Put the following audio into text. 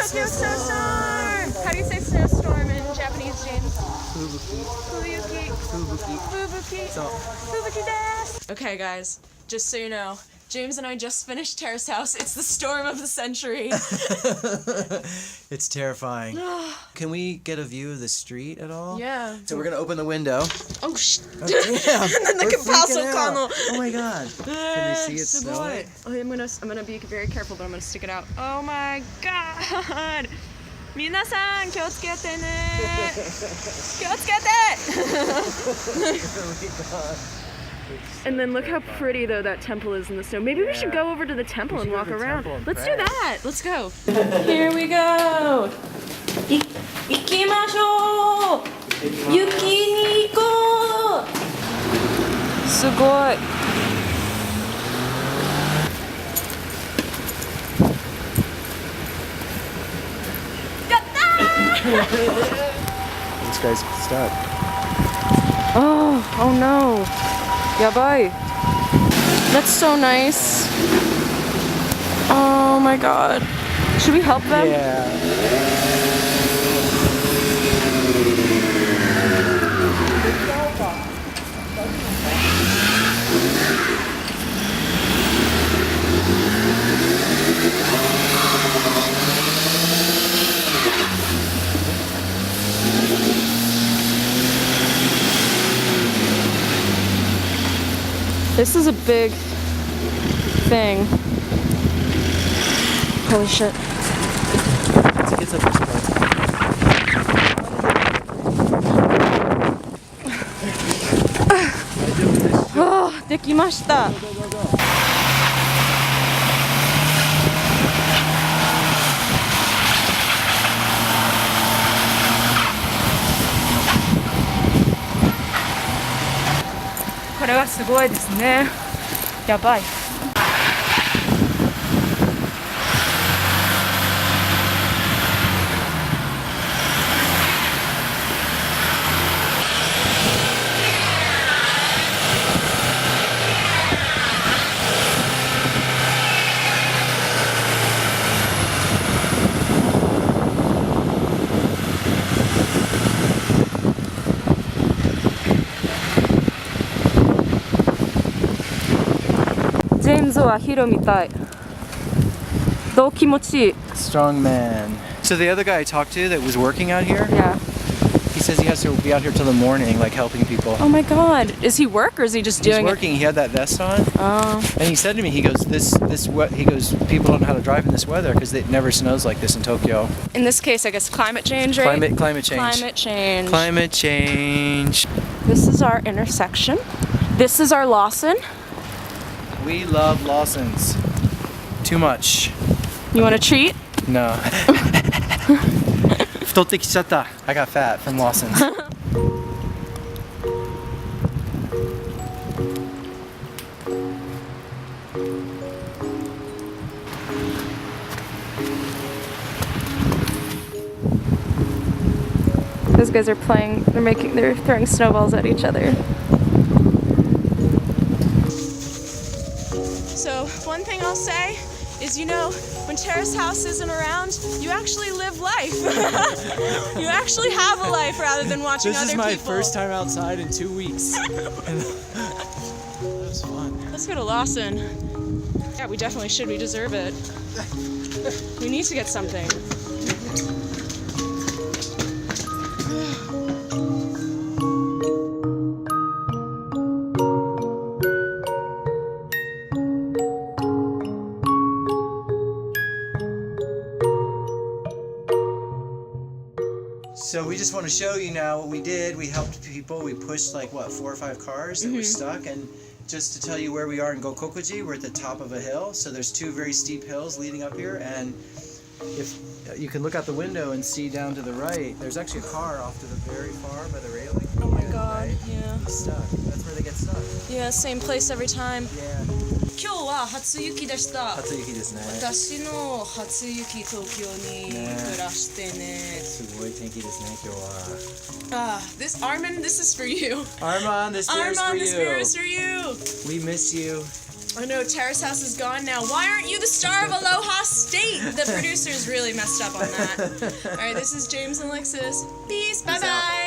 Tokyo snowstorm! How do you say snowstorm in Japanese, James? Fubuki. Fuyuki. Fubuki. Fubuki. So, Fubuki desu! Okay, guys, just so you know, James and I just finished Terrace House. It's the storm of the century. it's terrifying. Can we get a view of the street at all? Yeah. So we're gonna open the window. Oh, sh! Oh, damn! And then We're the Paso freaking out. Kano. Oh my god! Can we see it snowing? Oh, I'm gonna be very careful, but I'm gonna stick it out. Oh my god! 皆さん気をつけてね。気をつけて。And then look how pretty though that temple is in the snow. Maybe we should go over to the temple and walk around. Let's do that. Let's go. Here we go. 行きましょう。雪に行こう。すごい。This guy's stuck. Oh no. Yabai. That's so nice. Oh my god. Should we help them? Yeah. This is a big thing. Holy shit. Let's get some response. できました。これはすごいですね。やばい。ジェームズはヒロみたい。どう気持ちいい？ Strong man. So the other guy I talked to that was working out here, Yeah. he says he has to be out here till the morning, like helping people. Oh my god. Is he work or is he just He's doing working. He had that vest on, it? Oh. and he said to me, he goes, he goes, people don't know how to drive in this weather because it never snows like this in Tokyo. In this case, I guess climate change, right? Climate change. Climate change. Climate change. This is our intersection. This is our Lawson. We love Lawson's. Too much. You want a treat? No. 太ってきちゃった. I got fat from Lawson's. Those guys are playing, they're throwing snowballs at each other. So one thing I'll say is, you know, when Terrace House isn't around, you actually live life. You actually have a life rather than watching This other is people. my first time outside in 2 weeks. That was fun. Let's go to Lawson. Yeah, we definitely should. We deserve it. We need to get something. So we just want to show you now what we did. We helped people. We pushed like what, 4 or 5 cars that were stuck, and just to tell you where we are in Gokokuji, we're at the top of a hill. So there's 2 very steep hills leading up here, and if you can look out the window and see down to the right, there's actually a car off to the very far by the railing. Oh my god, right? yeah. He's stuck. That's where they get stuck. Yeah, same place every time. Yeah. 今日は初雪でした。初雪ですね。私の初雪東京に暮らしてね。すごい天気ですね、今日は。This Armin, this is for you. Armand, this beer is for Armand, you. this beer is for you. We miss you. I know, Terrace House is gone now. Why aren't you the star of Aloha State? The producers really messed up on that. Alright, this is James and Alexis. Peace, bye-bye.